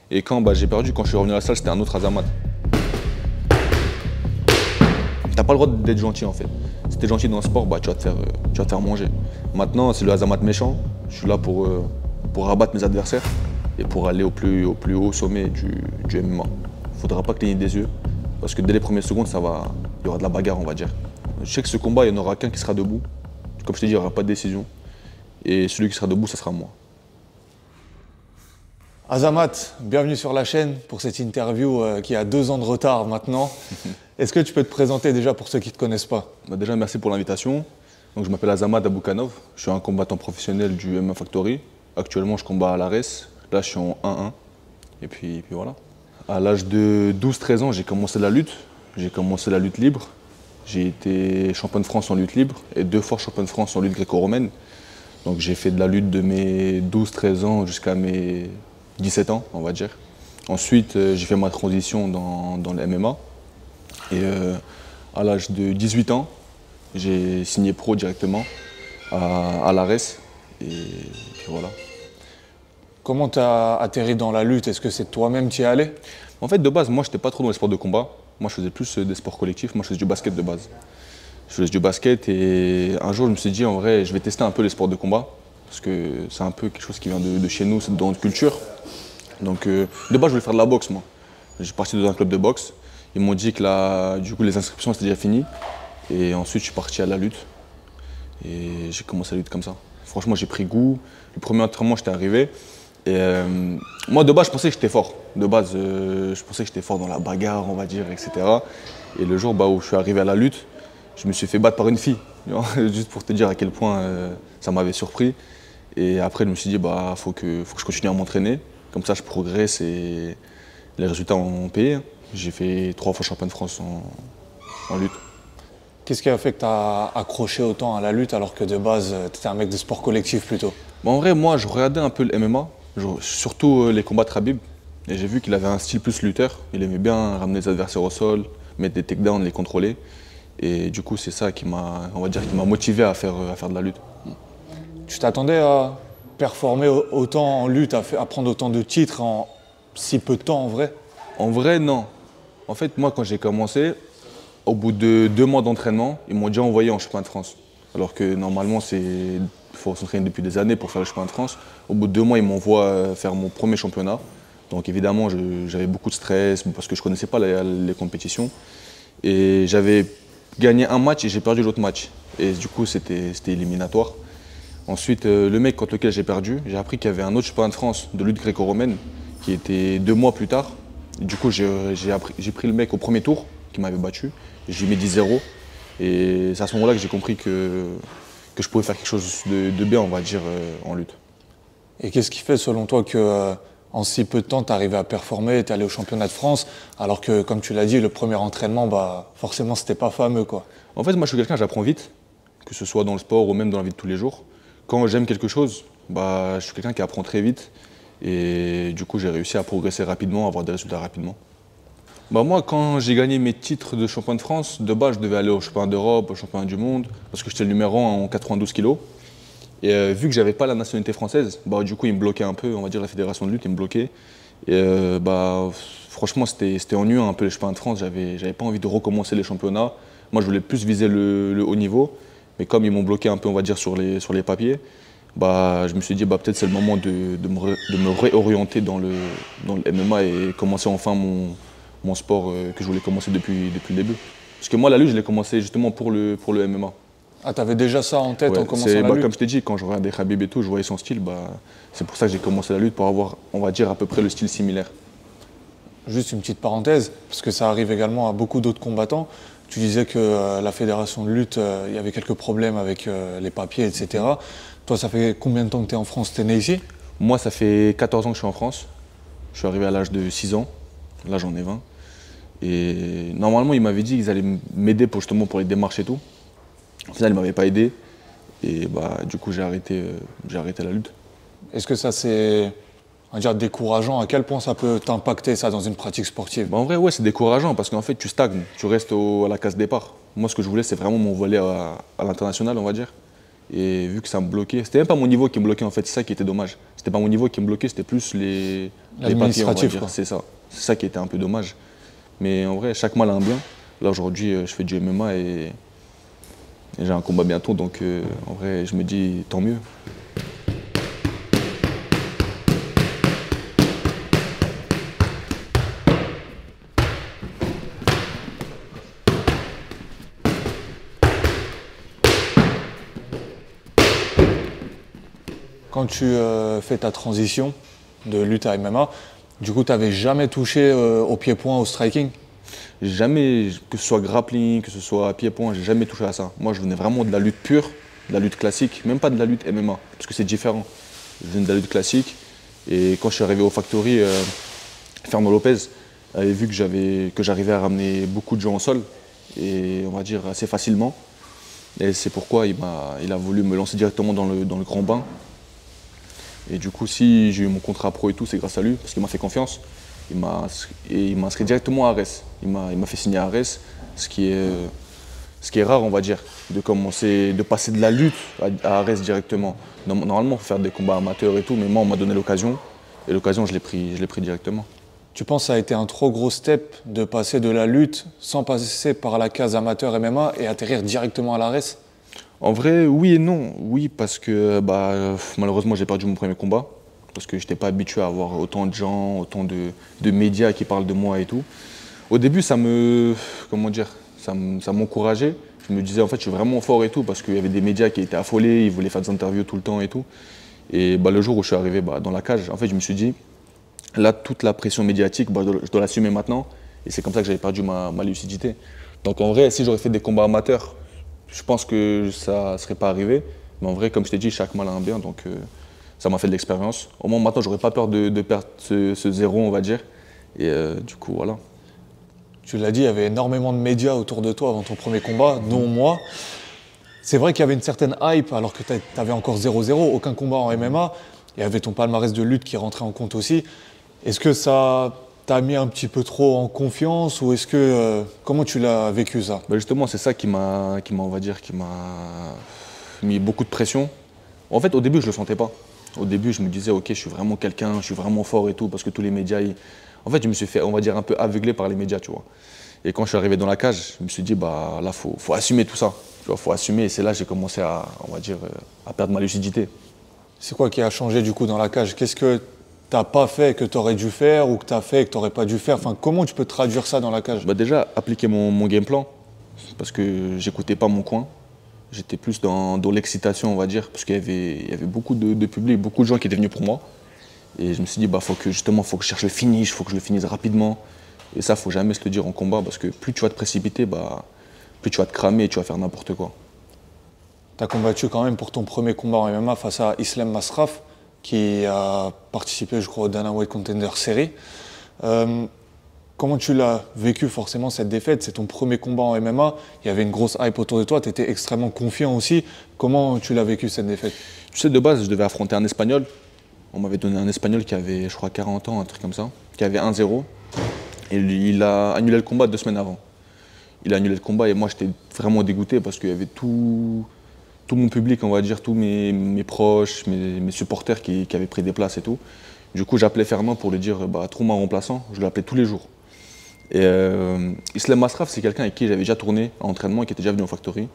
Et quand j'ai perdu, quand je suis revenu à la salle, c'était un autre Azamat. T'as pas le droit d'être gentil en fait. Si t'es gentil dans le sport, tu vas te faire manger. Maintenant, c'est le Azamat méchant. Je suis là pour abattre mes adversaires et pour aller au plus haut sommet du MMA. Faudra pas cligner des yeux, parce que dès les premières secondes, il y aura de la bagarre, on va dire. Je sais que ce combat, il n'y en aura qu'un qui sera debout. Comme je t'ai dit, il n'y aura pas de décision. Et celui qui sera debout, ça sera moi. Azamat, bienvenue sur la chaîne pour cette interview qui a 2 ans de retard maintenant. Est-ce que tu peux te présenter déjà pour ceux qui ne te connaissent pas? Déjà, merci pour l'invitation. Donc, je m'appelle Azamat Aboukanov. Je suis un combattant professionnel du MMA Factory. Actuellement, je combats à l'ARES. Là, je suis en 1-1. Et puis voilà. À l'âge de 12-13 ans, j'ai commencé la lutte. J'ai commencé la lutte libre. J'ai été champion de France en lutte libre et 2 fois champion de France en lutte gréco-romaine. Donc j'ai fait de la lutte de mes 12-13 ans jusqu'à mes 17 ans, on va dire. Ensuite, j'ai fait ma transition dans le MMA. Et à l'âge de 18 ans, j'ai signé pro directement à l'ARES. Et puis voilà. Comment tu as atterri dans la lutte? Est-ce que c'est toi-même qui y es allé? En fait, de base, moi, je n'étais pas trop dans les sports de combat. Moi, je faisais plus des sports collectifs. Moi, je faisais du basket de base. Je faisais du basket et un jour, je me suis dit, en vrai, je vais tester un peu les sports de combat. Parce que c'est un peu quelque chose qui vient de chez nous, c'est dans notre culture. Donc, de base, je voulais faire de la boxe, moi. J'ai parti dans un club de boxe. Ils m'ont dit que du coup, les inscriptions, c'était déjà fini. Et ensuite, je suis parti à la lutte. Et j'ai commencé la lutte comme ça. Franchement, j'ai pris goût. Le premier entraînement, j'étais arrivé. Et moi, de base, je pensais que j'étais fort. De base, je pensais que j'étais fort dans la bagarre, on va dire, etc. Et le jour où je suis arrivé à la lutte, je me suis fait battre par une fille. Juste pour te dire à quel point ça m'avait surpris. Et après, je me suis dit, faut que je continue à m'entraîner. Comme ça, je progresse et les résultats ont payé. J'ai fait 3 fois champion de France en lutte. Qu'est-ce qui a fait que tu as accroché autant à la lutte alors que de base, tu étais un mec de sport collectif plutôt? En vrai, moi, je regardais un peu le MMA, surtout les combats de Khabib. Et j'ai vu qu'il avait un style plus lutteur. Il aimait bien ramener les adversaires au sol, mettre des takedowns, les contrôler. Et du coup, c'est ça qui m'a motivé à faire de la lutte. Tu t'attendais à performer autant en lutte, à prendre autant de titres en si peu de temps en vrai? En vrai, non. En fait, moi, quand j'ai commencé, au bout de 2 mois d'entraînement, ils m'ont déjà envoyé en championnat de France. Alors que normalement, il faut s'entraîner depuis des années pour faire le championnat de France. Au bout de 2 mois, ils m'envoient faire mon premier championnat. Donc évidemment, j'avais beaucoup de stress parce que je ne connaissais pas les compétitions. Et j'avais gagné un match et j'ai perdu l'autre match. Et du coup, c'était éliminatoire. Ensuite, le mec contre lequel j'ai perdu, j'ai appris qu'il y avait un autre championnat de France de lutte gréco-romaine qui était 2 mois plus tard. Et du coup, j'ai pris le mec au premier tour qui m'avait battu. Je lui ai mis 10-0. Et c'est à ce moment-là que j'ai compris que je pouvais faire quelque chose de bien, on va dire, en lutte. Et qu'est-ce qui fait selon toi que en si peu de temps, tu arrivé à performer, tu es allé au championnat de France, alors que, comme tu l'as dit, le premier entraînement, forcément, c'était pas fameux, quoi. En fait, moi, je suis quelqu'un, j'apprends vite, que ce soit dans le sport ou même dans la vie de tous les jours. Quand j'aime quelque chose, je suis quelqu'un qui apprend très vite. Et du coup, j'ai réussi à progresser rapidement, à avoir des résultats rapidement. Moi, quand j'ai gagné mes titres de champion de France, de base, je devais aller au championnat d'Europe, au championnat du monde, parce que j'étais le numéro 1 en 92 kg. Et vu que j'avais pas la nationalité française, du coup, ils me bloquaient un peu, on va dire la fédération de lutte, ils me bloquaient. Et franchement, c'était ennuyant un peu les championnats de France, j'avais pas envie de recommencer les championnats. Moi, je voulais plus viser le haut niveau, mais comme ils m'ont bloqué un peu, on va dire, sur les papiers, je me suis dit, peut-être c'est le moment de me réorienter dans le MMA et commencer enfin mon sport que je voulais commencer depuis le début. Parce que moi, la lutte, je l'ai commencé justement pour le MMA. Ah, t'avais déjà ça en tête en commençant la lutte? Comme je t'ai dit, quand je regardais Khabib et tout, je voyais son style, c'est pour ça que j'ai commencé la lutte, pour avoir, on va dire, à peu près le style similaire. Juste une petite parenthèse, parce que ça arrive également à beaucoup d'autres combattants. Tu disais que la fédération de lutte, il y avait quelques problèmes avec les papiers, etc. Toi, ça fait combien de temps que tu es en France? Tu es né ici? Moi, ça fait 14 ans que je suis en France. Je suis arrivé à l'âge de 6 ans. Là, j'en ai 20. Et normalement, ils m'avaient dit qu'ils allaient m'aider justement pour les démarches et tout. Au final, ils ne m'avaient pas aidé. Et du coup, j'ai arrêté la lutte. Est-ce que ça, c'est décourageant? À quel point ça peut t'impacter, ça, dans une pratique sportive? En vrai, ouais, c'est décourageant parce qu'en fait, tu stagnes. Tu restes à la case départ. Moi, ce que je voulais, c'est vraiment m'envoler à l'international, on va dire. Et vu que ça me bloquait, c'était même pas mon niveau qui me bloquait en fait, c'est ça qui était dommage. C'était pas mon niveau qui me bloquait, c'était plus les papiers, on va dire. C'est ça. C'est ça qui était un peu dommage. Mais en vrai, chaque mal a un bien. Là aujourd'hui, je fais du MMA et j'ai un combat bientôt, donc en vrai, je me dis tant mieux. Quand tu fais ta transition de lutte à MMA, du coup, tu n'avais jamais touché au pied-point, au striking? Jamais, que ce soit grappling, que ce soit pied-point, j'ai jamais touché à ça. Moi, je venais vraiment de la lutte pure, de la lutte classique, même pas de la lutte MMA, parce que c'est différent. Je venais de la lutte classique, et quand je suis arrivé au Factory, Fernand Lopez avait vu que j'arrivais à ramener beaucoup de gens au sol, et on va dire assez facilement. Et c'est pourquoi il a voulu me lancer directement dans le grand bain. Et du coup, si j'ai eu mon contrat pro et tout, c'est grâce à lui, parce qu'il m'a fait confiance. Il m'a inscrit directement à Arès. Il m'a fait signer à Arès, ce qui est rare, on va dire, de passer de la lutte à Arès directement. Normalement, il faut faire des combats amateurs et tout, mais moi, on m'a donné l'occasion. Et l'occasion, je l'ai pris directement. Tu penses que ça a été un trop gros step de passer de la lutte sans passer par la case amateur MMA et atterrir directement à l'Arès? En vrai, oui et non. Oui, parce que malheureusement, j'ai perdu mon premier combat. Parce que je n'étais pas habitué à avoir autant de gens, autant de médias qui parlent de moi et tout. Au début, ça m'encourageait. Je me disais, en fait, je suis vraiment fort et tout, parce qu'il y avait des médias qui étaient affolés, ils voulaient faire des interviews tout le temps et tout. Et le jour où je suis arrivé dans la cage, en fait, je me suis dit, là, toute la pression médiatique, je dois l'assumer maintenant. Et c'est comme ça que j'avais perdu ma lucidité. Donc en vrai, si j'aurais fait des combats amateurs, je pense que ça ne serait pas arrivé. Mais en vrai, comme je t'ai dit, chaque mal a un bien. Donc ça m'a fait de l'expérience. Au moins maintenant, j'aurais pas peur de perdre ce zéro, on va dire. Et du coup, voilà. Tu l'as dit, il y avait énormément de médias autour de toi avant ton premier combat, dont moi. C'est vrai qu'il y avait une certaine hype alors que tu avais encore 0-0, aucun combat en MMA. Il y avait ton palmarès de lutte qui rentrait en compte aussi. Est-ce que ça t'a mis un petit peu trop en confiance ou est-ce que comment tu l'as vécu ça? Justement, c'est ça on va dire, qui m'a mis beaucoup de pression. En fait, au début, je le sentais pas. Au début, je me disais, ok, je suis vraiment quelqu'un, je suis vraiment fort et tout, parce que tous les médias, en fait, je me suis fait, on va dire, un peu aveugler par les médias, tu vois. Et quand je suis arrivé dans la cage, je me suis dit, là, faut assumer tout ça. Tu vois, faut assumer. Et c'est là que j'ai commencé on va dire, à perdre ma lucidité. C'est quoi qui a changé du coup dans la cage? Qu'est-ce que t'as pas fait que tu aurais dû faire ou que tu as fait que tu n'aurais pas dû faire? Enfin, comment tu peux traduire ça dans la cage? Déjà, appliquer mon game plan, parce que j'écoutais pas mon coin. J'étais plus dans l'excitation, on va dire, parce qu'il y avait beaucoup de public, beaucoup de gens qui étaient venus pour moi. Et je me suis dit, faut que je cherche le finish, faut que je le finisse rapidement. Et ça, faut jamais se le dire en combat, parce que plus tu vas te précipiter, plus tu vas te cramer et tu vas faire n'importe quoi. Tu as combattu quand même pour ton premier combat en MMA face à Islam Masraf, qui a participé, je crois, au Dana White Contender Series. Comment tu l'as vécu forcément cette défaite? C'est ton premier combat en MMA, il y avait une grosse hype autour de toi, tu étais extrêmement confiant aussi. Comment tu l'as vécu cette défaite? Tu sais, de base, je devais affronter un Espagnol. On m'avait donné un Espagnol qui avait, je crois, 40 ans, un truc comme ça, qui avait 1-0. Et il a annulé le combat 2 semaines avant. Il a annulé le combat et moi, j'étais vraiment dégoûté parce qu'il y avait tout mon public, on va dire, tous mes proches, mes supporters qui avaient pris des places et tout. Du coup, j'appelais Fernand pour lui dire, trouve-moi un remplaçant. Je l'appelais tous les jours. Et Islam Masraf, c'est quelqu'un avec qui j'avais déjà tourné en entraînement et qui était déjà venu au Factory.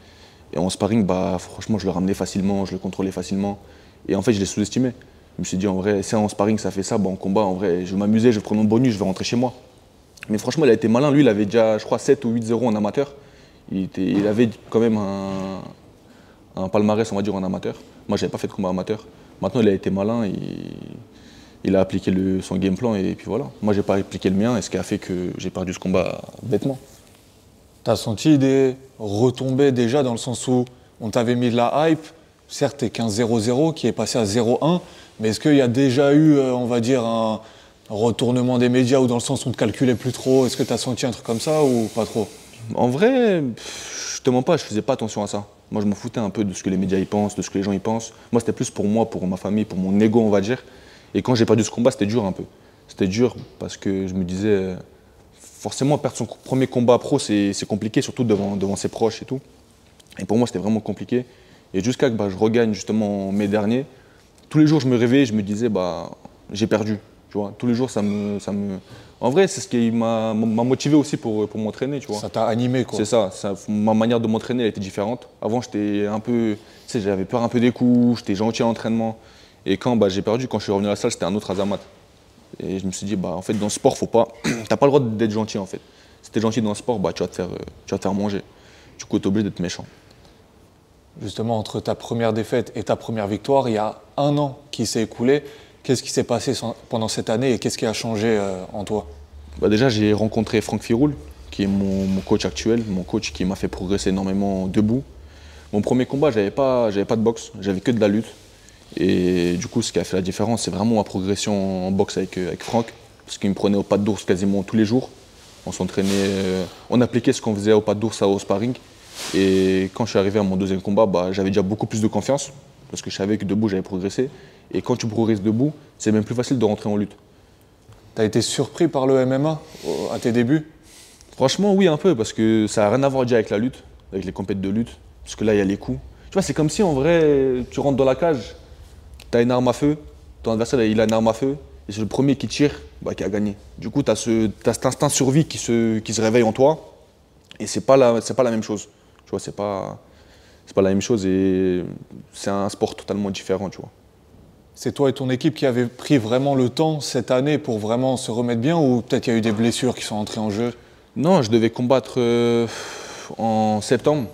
Et en sparring, franchement, je le ramenais facilement, je le contrôlais facilement. Et en fait, je l'ai sous-estimé. Je me suis dit, en vrai, si en sparring ça fait ça, en combat, en vrai, je vais m'amuser, je vais prendre mon bonus, je vais rentrer chez moi. Mais franchement, il a été malin. Lui, il avait déjà, je crois, 7 ou 8-0 en amateur. Il avait quand même un palmarès, on va dire, en amateur. Moi, je n'avais pas fait de combat amateur. Maintenant, il a été malin. Il a appliqué son game plan et puis voilà. Moi, j'ai pas appliqué le mien et ce qui a fait que j'ai perdu ce combat bêtement. T'as senti des retombées déjà dans le sens où on t'avait mis de la hype, certes t'es 15-0-0 qui est passé à 0-1, mais est-ce qu'il y a déjà eu, on va dire, un retournement des médias ou dans le sens où on te calculait plus trop? Est-ce que t'as senti un truc comme ça ou pas trop? En vrai, je te mens pas, je faisais pas attention à ça. Moi, je m'en foutais un peu de ce que les médias y pensent, de ce que les gens y pensent. Moi, c'était plus pour moi, pour ma famille, pour mon ego, on va dire. Et quand j'ai perdu ce combat, c'était dur un peu. C'était dur parce que je me disais, forcément, perdre son premier combat pro, c'est compliqué, surtout devant ses proches et tout. Et pour moi, c'était vraiment compliqué. Et jusqu'à que je regagne justement en mai dernier, tous les jours je me réveillais, je me disais j'ai perdu. Tu vois. Tous les jours En vrai, c'est ce qui m'a motivé aussi pour m'entraîner. Tu vois. Ça t'a animé quoi. C'est ça, ma manière de m'entraîner elle était différente. Avant j'étais un peu, tu sais, j'avais peur un peu des coups, j'étais gentil à l'entraînement. Et quand j'ai perdu, quand je suis revenu à la salle, c'était un autre Azamat. Et je me suis dit, en fait, dans le sport, t'as pas le droit d'être gentil, en fait. Si t'es gentil dans le sport, tu vas te faire manger. Du coup, t'es obligé d'être méchant. Justement, entre ta première défaite et ta première victoire, il y a 1 an qui s'est écoulé. Qu'est-ce qui s'est passé pendant cette année et qu'est-ce qui a changé en toi? Déjà, j'ai rencontré Franck Firoul, qui est mon coach actuel, mon coach qui m'a fait progresser énormément debout. Mon premier combat, j'avais pas de boxe, j'avais que de la lutte. Et du coup, ce qui a fait la différence, c'est vraiment ma progression en boxe avec Franck, parce qu'il me prenait au pas d'ours quasiment tous les jours. On s'entraînait, on appliquait ce qu'on faisait au pas d'ours au sparring. Et quand je suis arrivé à mon deuxième combat, j'avais déjà beaucoup plus de confiance, parce que je savais que debout, j'avais progressé. Et quand tu progresses debout, c'est même plus facile de rentrer en lutte. T'as été surpris par le MMA à tes débuts? Franchement, oui, un peu, parce que ça n'a rien à voir déjà avec la lutte, avec les compétitions de lutte, parce que là, il y a les coups. Tu vois, c'est comme si en vrai, tu rentres dans la cage. Tu as une arme à feu, ton adversaire il a une arme à feu, et c'est le premier qui tire qui a gagné. Du coup, tu as cet instinct de survie qui se réveille en toi, et c'est pas la même chose. Tu vois, c'est pas la même chose, et c'est un sport totalement différent, tu vois. C'est toi et ton équipe qui avez pris vraiment le temps cette année pour vraiment se remettre bien, ou peut-être il y a eu des blessures qui sont entrées en jeu? Non, je devais combattre en septembre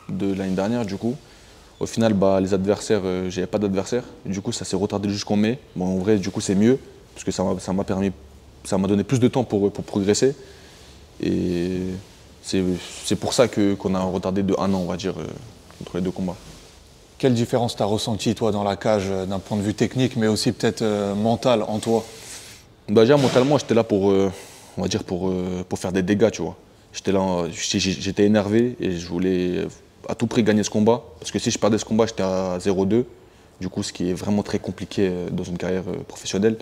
de l'année dernière, du coup. Au final, les adversaires, j'avais pas d'adversaire. Du coup, ça s'est retardé jusqu'en mai. Bon, en vrai, du coup, c'est mieux parce que ça m'a donné plus de temps pour progresser. Et c'est pour ça qu'on a retardé de 1 an, on va dire, entre les deux combats. Quelle différence t'as ressenti toi dans la cage d'un point de vue technique, mais aussi peut-être mental en toi? Déjà, mentalement, j'étais là on va dire, pour faire des dégâts, tu vois. J'étais là, j'étais énervé et je voulais à tout prix gagner ce combat. Parce que si je perdais ce combat, j'étais à 0-2. Du coup, ce qui est vraiment très compliqué dans une carrière professionnelle.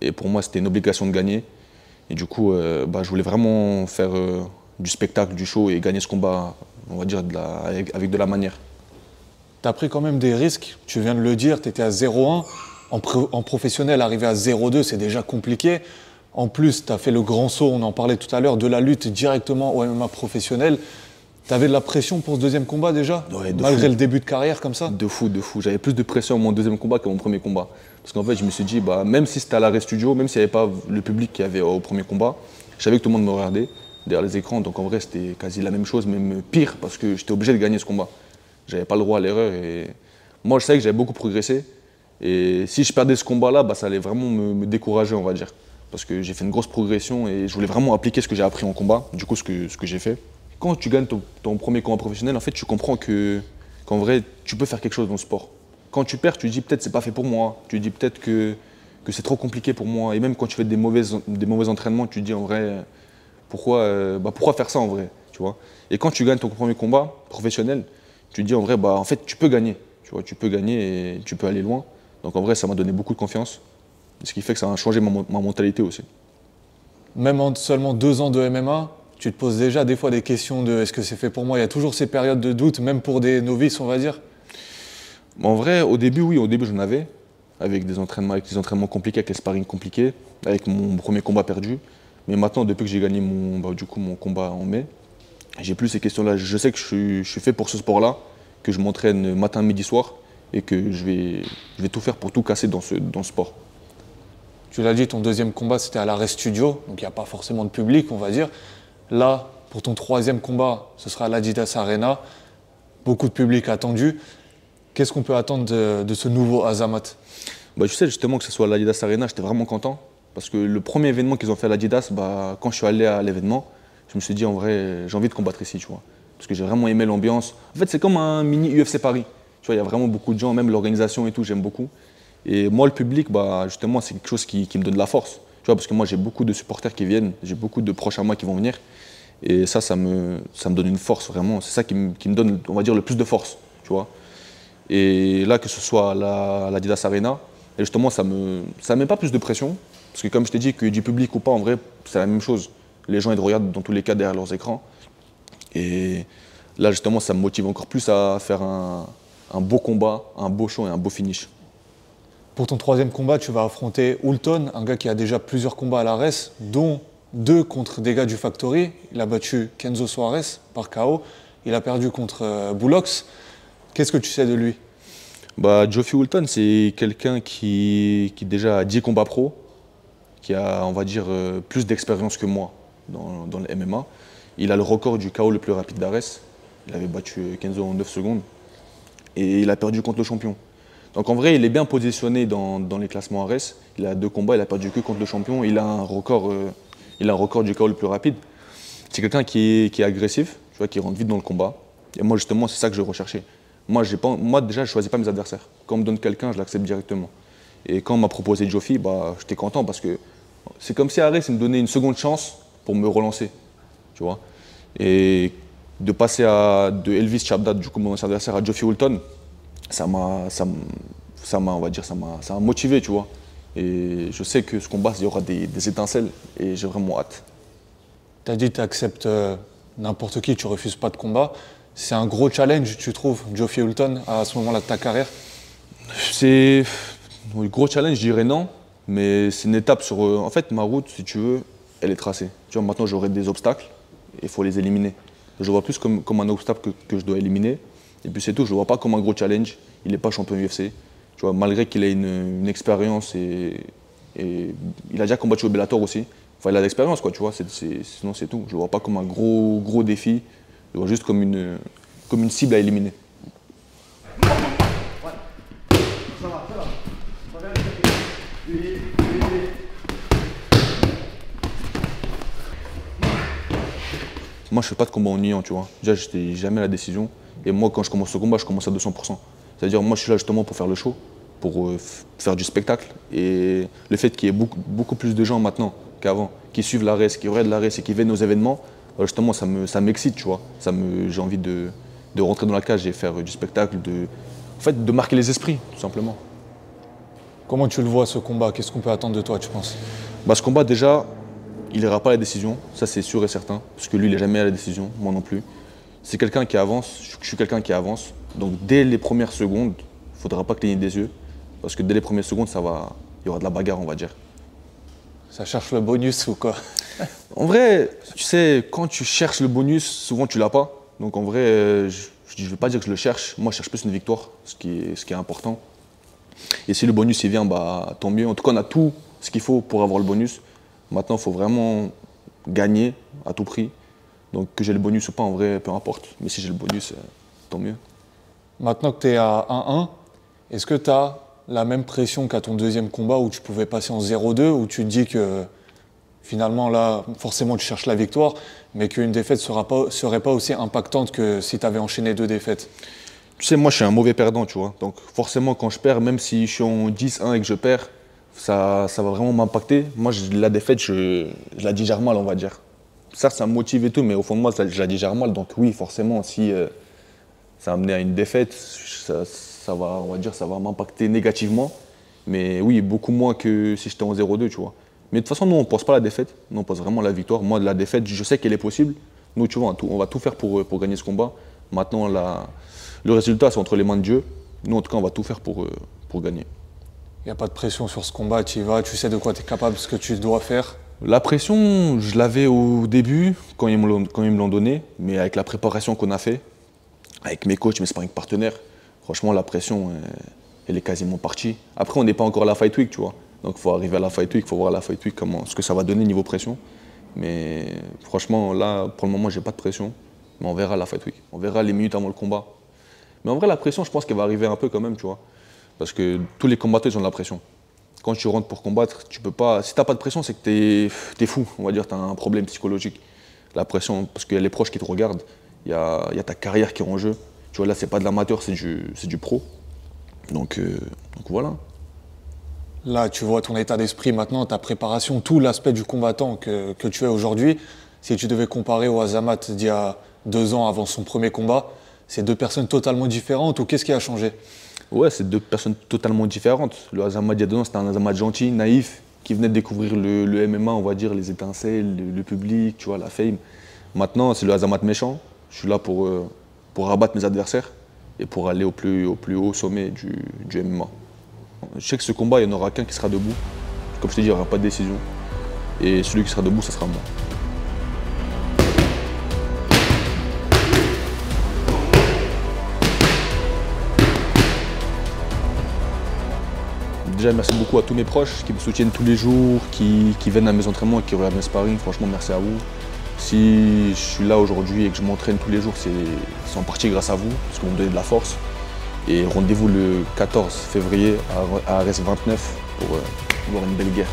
Et pour moi, c'était une obligation de gagner. Et du coup, je voulais vraiment faire du spectacle, du show et gagner ce combat, on va dire, avec de la manière. Tu as pris quand même des risques, tu viens de le dire, tu étais à 0-1. En professionnel, arriver à 0-2, c'est déjà compliqué. En plus, tu as fait le grand saut, on en parlait tout à l'heure, de la lutte directement au MMA professionnel. Tu avais de la pression pour ce deuxième combat déjà? Ouais, malgré le début de carrière comme ça? De fou. J'avais plus de pression à mon deuxième combat qu'à mon premier combat. Parce qu'en fait, je me suis dit, même si c'était à l'arrêt studio, même s'il n'y avait pas le public qu'il y avait au premier combat, je savais que tout le monde me regardait derrière les écrans. Donc en vrai, c'était quasi la même chose, même pire, parce que j'étais obligé de gagner ce combat. J'avais pas le droit à l'erreur. Et moi, je savais que j'avais beaucoup progressé. Et si je perdais ce combat-là, ça allait vraiment me décourager, on va dire. Parce que j'ai fait une grosse progression et je voulais vraiment appliquer ce que j'ai appris en combat, du coup ce que j'ai fait. Quand tu gagnes ton premier combat professionnel, en fait, tu comprends qu'en vrai, tu peux faire quelque chose dans le sport. Quand tu perds, tu dis peut-être c'est pas fait pour moi, tu dis peut-être que c'est trop compliqué pour moi. Et même quand tu fais des mauvais entraînements, tu dis en vrai, pourquoi faire ça en vrai, tu vois. Et quand tu gagnes ton premier combat professionnel, tu dis en vrai, en fait, tu peux gagner, tu vois, tu peux gagner et tu peux aller loin. Donc en vrai, ça m'a donné beaucoup de confiance, ce qui fait que ça a changé ma mentalité aussi. Même en seulement 2 ans de MMA, tu te poses déjà des fois des questions de est-ce que c'est fait pour moi? Il y a toujours ces périodes de doute, même pour des novices, on va dire. En vrai, au début, oui, j'en avais, avec des entraînements compliqués, avec les sparring compliqués, avec mon premier combat perdu. Mais maintenant, depuis que j'ai gagné mon combat en mai, j'ai plus ces questions-là. Je sais que je suis fait pour ce sport-là, que je m'entraîne matin, midi, soir, et que je vais tout faire pour tout casser dans ce sport. Tu l'as dit, ton deuxième combat, c'était à l'arrêt studio, donc il n'y a pas forcément de public, on va dire. Là, pour ton troisième combat, ce sera à l'Adidas Arena. Beaucoup de public attendu. Qu'est-ce qu'on peut attendre de ce nouveau Azamat? Je sais justement que ce soit à l'Adidas Arena, j'étais vraiment content. Parce que le premier événement qu'ils ont fait à l'Adidas, quand je suis allé à l'événement, je me suis dit en vrai, j'ai envie de combattre ici, tu vois. Parce que j'ai vraiment aimé l'ambiance. En fait, c'est comme un mini UFC Paris. Tu vois, il y a vraiment beaucoup de gens, même l'organisation et tout, j'aime beaucoup. Et moi, le public, justement, c'est quelque chose qui me donne de la force. Tu vois, parce que moi, j'ai beaucoup de supporters qui viennent, j'ai beaucoup de proches à moi qui vont venir. Et ça me donne une force, vraiment. C'est ça qui me donne, on va dire, le plus de force, tu vois. Et là, que ce soit à l'Adidas Arena, et justement, ça met pas plus de pression. Parce que comme je t'ai dit, qu'il y ait du public ou pas, en vrai, c'est la même chose. Les gens, ils te regardent dans tous les cas derrière leurs écrans. Et là, justement, ça me motive encore plus à faire un un beau combat, un beau show et un beau finish. Pour ton troisième combat, tu vas affronter Hulton, un gars qui a déjà plusieurs combats à l'ARES, dont 2 contre des gars du Factory. Il a battu Kenzo Suarez par KO. Il a perdu contre Boulox. Qu'est-ce que tu sais de lui? Bah, Geoffrey Hulton, c'est quelqu'un qui déjà a 10 combats pro, qui a, on va dire, plus d'expérience que moi dans le MMA. Il a le record du KO le plus rapide d'Ares. Il avait battu Kenzo en 9 secondes. Et il a perdu contre le champion. Donc en vrai, il est bien positionné dans les classements Ares. Il a 2 combats, il a perdu que contre le champion. Il a un record du KO le plus rapide. C'est quelqu'un qui est agressif, tu vois, qui rentre vite dans le combat. Et moi, justement, c'est ça que je recherchais. Moi, déjà, je ne choisis pas mes adversaires. Quand on me donne quelqu'un, je l'accepte directement. Et quand on m'a proposé Geoffrey, bah, j'étais content parce que c'est comme si Ares me donnait une seconde chance pour me relancer. Tu vois. Et de passer de Elvis Chabdat, du coup, mon ancien adversaire, à Geoffrey Hulton, ça m'a motivé, tu vois. Et je sais que ce combat, il y aura des étincelles et j'ai vraiment hâte. Tu as dit que tu acceptes n'importe qui, tu refuses pas de combat. C'est un gros challenge, tu trouves, Geoffrey Hulton, à ce moment-là de ta carrière? C'est un gros challenge, je dirais non, mais c'est une étape sur... En fait, ma route, si tu veux, elle est tracée. Tu vois, maintenant, j'aurai des obstacles et il faut les éliminer. Je le vois plus comme un obstacle que je dois éliminer. Et puis c'est tout, je ne le vois pas comme un gros challenge. Il n'est pas champion UFC. Tu vois, malgré qu'il ait une expérience et il a déjà combattu au Bellator aussi. Enfin, il a l'expérience, quoi, tu vois. Sinon, c'est tout. Je ne le vois pas comme un gros défi. Je le vois juste comme une cible à éliminer. Moi, je ne fais pas de combat ennuyant, tu vois. Déjà, je n'étais jamais à la décision. Et moi, quand je commence le combat, je commence à 200%. C'est-à-dire, moi, je suis là justement pour faire le show, pour faire du spectacle. Et le fait qu'il y ait beaucoup plus de gens maintenant qu'avant, qui suivent l'ARES, qui regardent l'ARES et qui viennent aux événements, justement, ça m'excite, tu vois. J'ai envie de rentrer dans la cage et faire du spectacle, en fait, de marquer les esprits, tout simplement. Comment tu le vois, ce combat? Qu'est-ce qu'on peut attendre de toi, tu penses? Bah, ce combat, déjà, il n'ira pas à la décision, ça c'est sûr et certain, parce que lui, il n'est jamais à la décision, moi non plus. C'est quelqu'un qui avance, je suis quelqu'un qui avance, donc dès les premières secondes, il ne faudra pas cligner des yeux, parce que dès les premières secondes, il y aura de la bagarre, on va dire. Ça cherche le bonus ou quoi? En vrai, tu sais, quand tu cherches le bonus, souvent tu l'as pas. Donc en vrai, je ne vais pas dire que je le cherche, moi je cherche plus une victoire, ce qui est important. Et si le bonus il vient, bah, tant mieux. En tout cas, on a tout ce qu'il faut pour avoir le bonus. Maintenant, il faut vraiment gagner à tout prix. Donc que j'ai le bonus ou pas, en vrai, peu importe. Mais si j'ai le bonus, tant mieux. Maintenant que tu es à 1-1, est-ce que tu as la même pression qu'à ton deuxième combat où tu pouvais passer en 0-2, où tu te dis que finalement là, forcément tu cherches la victoire, mais qu'une défaite ne serait pas aussi impactante que si tu avais enchaîné 2 défaites? Tu sais, moi je suis un mauvais perdant, tu vois. Donc forcément, quand je perds, même si je suis en 10-1 et que je perds, ça va vraiment m'impacter. Moi, la défaite, je la digère mal, on va dire. Certes, ça me motive et tout, mais au fond de moi, je la digère mal. Donc oui, forcément, si ça a amené à une défaite, on va dire, ça va m'impacter négativement. Mais oui, beaucoup moins que si j'étais en 0-2, tu vois. Mais de toute façon, nous, on ne pense pas la défaite. Nous, on pense vraiment la victoire. Moi, la défaite, je sais qu'elle est possible. Nous, tu vois, on va tout faire pour gagner ce combat. Maintenant, le résultat, c'est entre les mains de Dieu. Nous, en tout cas, on va tout faire pour gagner. Il n'y a pas de pression sur ce combat, tu y vas, tu sais de quoi tu es capable, ce que tu dois faire? La pression, je l'avais au début, quand ils me l'ont donné, mais avec la préparation qu'on a fait, avec mes coachs, mes sparring partenaires, franchement, la pression, elle est quasiment partie. Après, on n'est pas encore à la Fight Week, tu vois. Donc, il faut arriver à la Fight Week, il faut voir à la Fight Week ce que ça va donner niveau pression. Mais franchement, là, pour le moment, j'ai pas de pression. Mais on verra à la Fight Week. On verra les minutes avant le combat. Mais en vrai, la pression, je pense qu'elle va arriver un peu quand même, tu vois. Parce que tous les combattants, ils ont de la pression. Quand tu rentres pour combattre, tu peux pas. Si tu n'as pas de pression, c'est que tu es fou, on va dire, tu as un problème psychologique. La pression, parce qu'il y a les proches qui te regardent, il y a ta carrière qui est en jeu. Tu vois, là, c'est pas de l'amateur, c'est du pro. Donc voilà. Là, tu vois ton état d'esprit maintenant, ta préparation, tout l'aspect du combattant que tu es aujourd'hui. Si tu devais comparer au Azamat d'il y a 2 ans avant son premier combat, c'est 2 personnes totalement différentes ou qu'est-ce qui a changé? Ouais, c'est 2 personnes totalement différentes. Le Azamat d'il y a 2 ans, c'était un Azamat gentil, naïf, qui venait de découvrir le MMA, on va dire, les étincelles, le public, tu vois, la fame. Maintenant, c'est le Azamat méchant. Je suis là pour abattre mes adversaires. et pour aller au plus haut sommet du MMA. Je sais que ce combat, il n'y en aura qu'un qui sera debout. Comme je t'ai dit, il n'y aura pas de décision. Et celui qui sera debout, ça sera moi. Déjà, merci beaucoup à tous mes proches qui me soutiennent tous les jours, qui viennent à mes entraînements et qui regardent mes sparring. Franchement, merci à vous. Si je suis là aujourd'hui et que je m'entraîne tous les jours, c'est en partie grâce à vous, parce que vous me donnez de la force. Et rendez-vous le 14 février à RS 29 pour voir une belle guerre.